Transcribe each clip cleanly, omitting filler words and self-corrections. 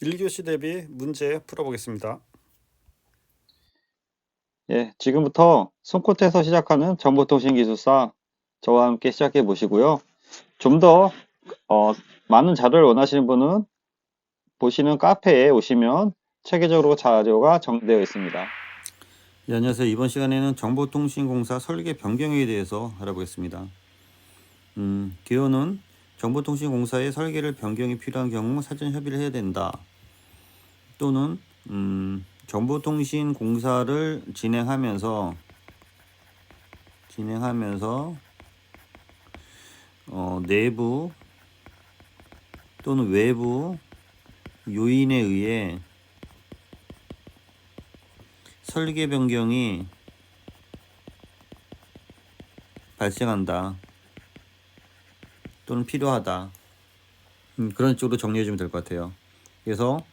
1교시 대비 문제 풀어보겠습니다. 예, 지금부터 손끝에서 시작하는 정보통신기술사 저와 함께 시작해 보시고요. 좀 더 많은 자료를 원하시는 분은 보시는 카페에 오시면 체계적으로 자료가 정리되어 있습니다. 예, 안녕하세요. 이번 시간에는 정보통신공사 설계 변경에 대해서 알아보겠습니다. 개요는 정보통신공사의 설계를 변경이 필요한 경우 사전 협의를 해야 된다. 또는 정보통신공사를 진행하면서 내부 또는 외부 요인에 의해 설계 변경이 발생한다 또는 필요하다. 그런 쪽으로 정리해 주면 될 것 같아요. 그래서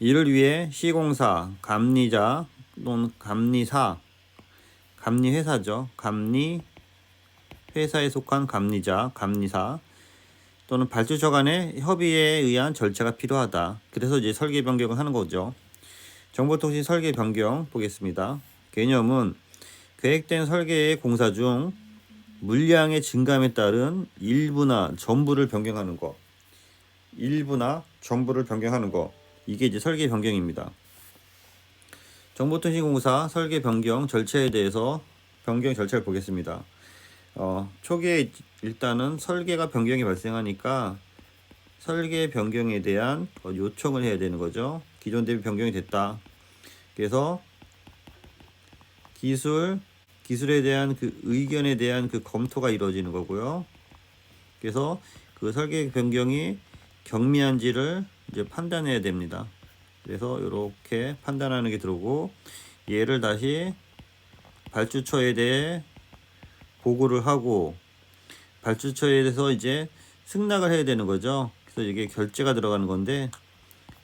이를 위해 시공사, 감리자 또는 감리사, 감리회사죠. 감리회사에 속한 감리자, 감리사 또는 발주처 간의 협의에 의한 절차가 필요하다. 그래서 이제 설계 변경을 하는 거죠. 정보통신 설계 변경 보겠습니다. 개념은 계획된 설계의 공사 중 물량의 증감에 따른 일부나 전부를 변경하는 거. 이게 이제 설계 변경입니다. 정보통신공사 설계 변경 절차에 대해서 변경 절차를 보겠습니다. 초기에 일단은 설계가 변경이 발생하니까 설계 변경에 대한 요청을 해야 되는 거죠. 기존 대비 변경이 됐다. 그래서 기술에 대한 그 의견에 대한 그 검토가 이루어지는 거고요. 그래서 그 설계 변경이 경미한지를 이제 판단해야 됩니다. 그래서 이렇게 판단하는 게 들어오고, 얘를 다시 발주처에 대해 보고를 하고, 발주처에 대해서 이제 승낙을 해야 되는 거죠. 그래서 이게 결제가 들어가는 건데,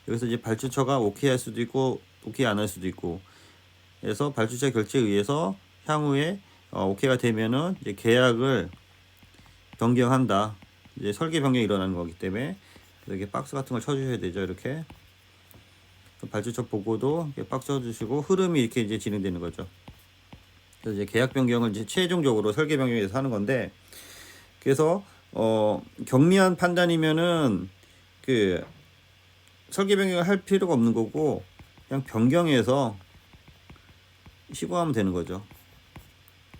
여기서 이제 발주처가 오케이 할 수도 있고 오케이 안 할 수도 있고, 그래서 발주처 결제에 의해서 향후에 오케이가 되면은 이제 계약을 변경한다. 이제 설계 변경이 일어나는 거기 때문에 이렇게 박스 같은 걸 쳐주셔야 되죠. 이렇게 발주처 보고도 이렇게 박스 쳐주시고, 흐름이 이렇게 이제 진행되는 거죠. 그래서 이제 계약 변경을 이제 최종적으로 설계 변경에 대해서 하는 건데, 그래서 경미한 판단이면은 그 설계 변경을 할 필요가 없는 거고, 그냥 변경해서 시공하면 되는 거죠.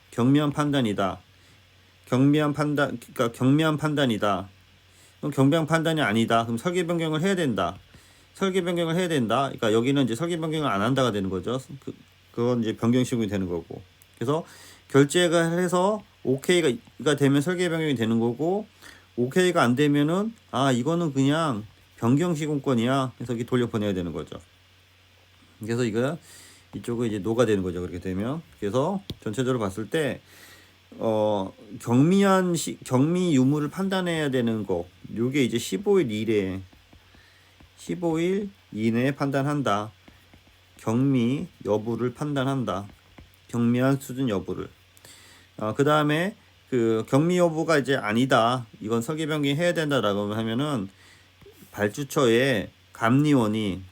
경미한 판단이다. 그러니까 경미한 판단이다. 그럼 경미한 판단이 아니다. 그럼 설계 변경을 해야 된다. 그러니까 여기는 이제 설계 변경을 안 한다가 되는 거죠. 그건 이제 변경 시공이 되는 거고. 그래서 결제가 해서 오케이가 되면 설계 변경이 되는 거고, 오케이가 안 되면은 이거는 그냥 변경 시공권이야. 그래서 이렇게 돌려보내야 되는 거죠. 그래서 이쪽은 이제 노가 되는 거죠. 그렇게 되면. 그래서 전체적으로 봤을 때 경미 유무를 판단해야 되는 거, 요게 이제 15일 이내에 판단한다. 경미 여부를 판단한다. 경미한 수준 여부를. 그 다음에 그 경미 여부가 이제 아니다, 이건 설계 변경 해야 된다라고 하면은 발주처에 감리원이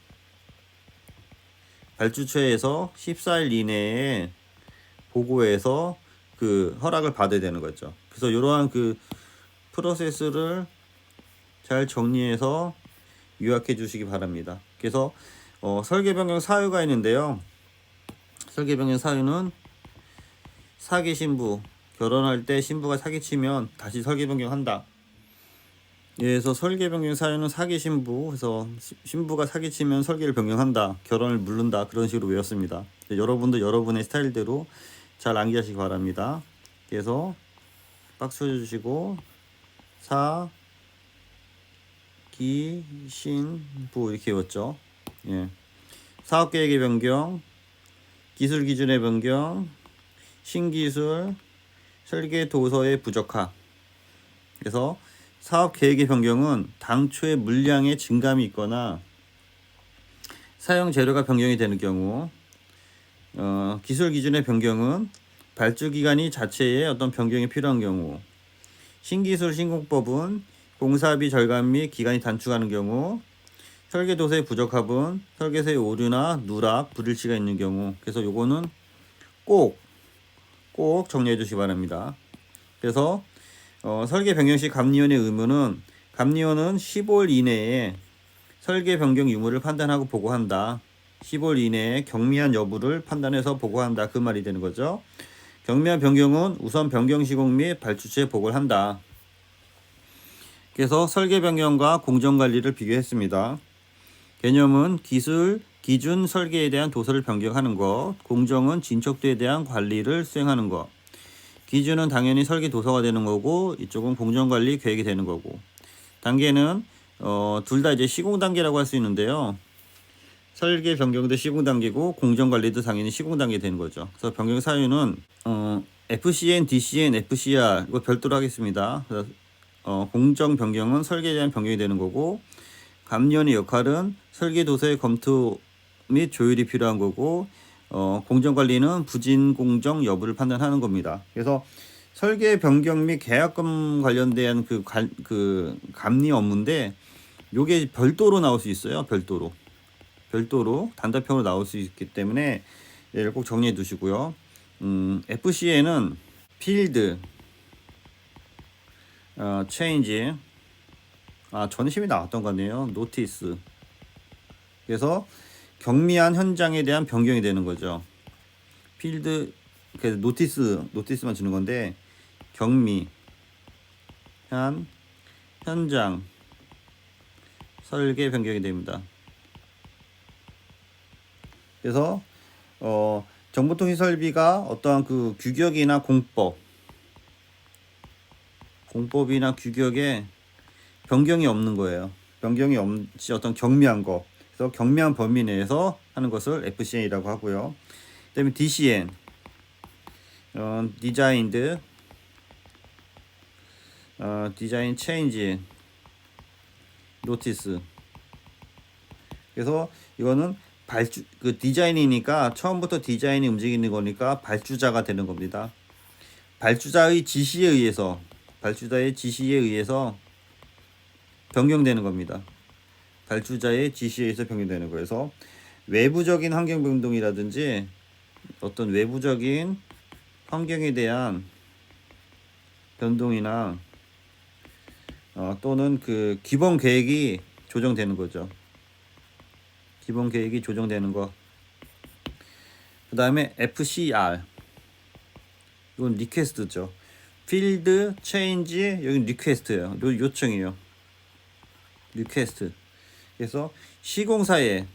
발주처에서 14일 이내에 보고해서 그 허락을 받아야 되는 거죠. 그래서 이러한 그 프로세스를 잘 정리해서 요약해 주시기 바랍니다. 그래서 설계 변경 사유가 있는데요. 설계 변경 사유는 사기 신부, 결혼할 때 신부가 사기치면 다시 설계 변경한다. 그래서 설계 변경 사유는 사기 신부, 그래서 신부가 사기치면 설계를 변경한다, 결혼을 물른다, 그런 식으로 외웠습니다. 여러분도 여러분의 스타일대로 잘 암기하시기 바랍니다. 그래서 박수 해주시고, 사기 신부 이렇게 외웠죠. 예. 사업계획의 변경, 기술 기준의 변경, 신기술, 설계 도서의 부적화. 그래서 사업 계획의 변경은 당초의 물량의 증감이 있거나 사용 재료가 변경이 되는 경우, 기술 기준의 변경은 발주 기간이 자체에 어떤 변경이 필요한 경우, 신기술 신공법은 공사비 절감 및 기간이 단축하는 경우, 설계도서의 부적합은 설계서의 오류나 누락, 불일치가 있는 경우. 그래서 요거는 꼭 정리해 주시기 바랍니다. 그래서 설계 변경 시 감리원의 의무는 감리원은 15일 이내에 설계 변경 유무를 판단하고 보고한다. 15일 이내에 경미한 여부를 판단해서 보고한다. 그 말이 되는 거죠. 경미한 변경은 우선 변경 시공 및 발주처에 보고를 한다. 그래서 설계 변경과 공정 관리를 비교했습니다. 개념은 기준 설계에 대한 도서를 변경하는 것, 공정은 진척도에 대한 관리를 수행하는 것. 기준은 당연히 설계 도서가 되는 거고, 이쪽은 공정 관리 계획이 되는 거고. 단계는 둘 다 이제 시공 단계라고 할 수 있는데요. 설계 변경도 시공 단계고 공정 관리도 당연히 시공 단계 되는 거죠. 그래서 변경 사유는 FCN, DCN, FCR 이거 별도로 하겠습니다. 그래서 공정 변경은 설계에 대한 변경이 되는 거고, 감리원의 역할은 설계 도서의 검토 및 조율이 필요한 거고, 공정 관리는 부진 공정 여부를 판단하는 겁니다. 그래서 설계 변경 및 계약금 관련된 그 감리 업무인데, 요게 별도로 나올 수 있어요. 별도로 단답형으로 나올 수 있기 때문에 얘를 꼭 정리해 두시고요. FC에는 필드, 체인지, 전심이 나왔던 것 같네요. 노티스. 그래서 경미한 현장에 대한 변경이 되는 거죠. 필드, 그래서 노티스만 주는 건데, 경미한 현장 설계 변경이 됩니다. 그래서 정보통신설비가 어떠한 그 규격이나 공법이나 규격에 변경이 없는 거예요. 변경이 없이 어떤 경미한 거. 그래서 경미한 범위 내에서 하는 것을 FCN이라고 하고요. 그다음에 DCN, 디자인 체인지 노티스. 그래서 이거는 디자인이니까 처음부터 디자인이 움직이는 거니까 발주자가 되는 겁니다. 발주자의 지시에 의해서 변경되는 겁니다. 발주자의 지시에 의해서 변경되는 거예요. 그래서 외부적인 환경 변동이라든지 어떤 외부적인 환경에 대한 변동이나 또는 그 기본 계획이 조정되는 거죠. 기본 계획이 조정되는 거. 그 다음에 FCR. 이건 리퀘스트죠. 필드, 체인지, 여기 리퀘스트예요. 요청이에요. 리퀘스트. 그래서 시공사의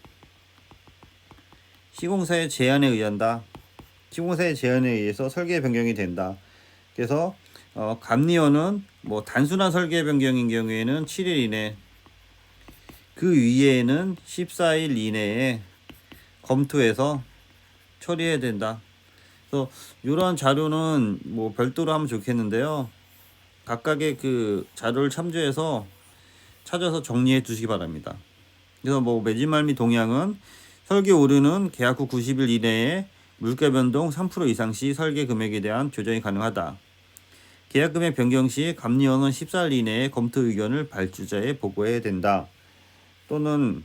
제안에 의한다. 시공사의 제안에 의해서 설계 변경이 된다. 그래서 감리원은 뭐 단순한 설계 변경인 경우에는 7일 이내, 그 위에는 14일 이내에 검토해서 처리해야 된다. 그래서 이러한 자료는 뭐 별도로 하면 좋겠는데요. 각각의 그 자료를 참조해서 찾아서 정리해 두시기 바랍니다. 그래서 뭐 매진말 및 동향은 설계 오류는 계약 후 90일 이내에 물가 변동 3% 이상 시 설계 금액에 대한 조정이 가능하다. 계약 금액 변경 시 감리원은 14일 이내에 검토 의견을 발주자에 보고해야 된다. 또는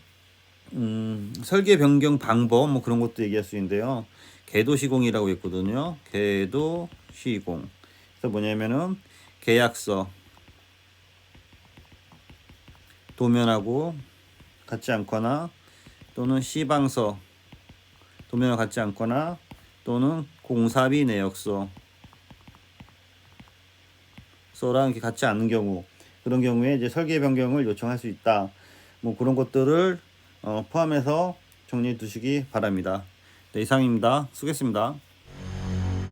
설계 변경 방법 뭐 그런 것도 얘기할 수 있는데요. 궤도 시공이라고 했거든요. 궤도 시공. 그래서 뭐냐면은 계약서 도면하고 같지 않거나 또는 시방서 도면과 같지 않거나 또는 공사비 내역서 서랑 이렇게 같지 않은 경우, 그런 경우에 이제 설계 변경을 요청할 수 있다. 뭐 그런 것들을 포함해서 정리해 두시기 바랍니다. 네, 이상입니다. 수고했습니다.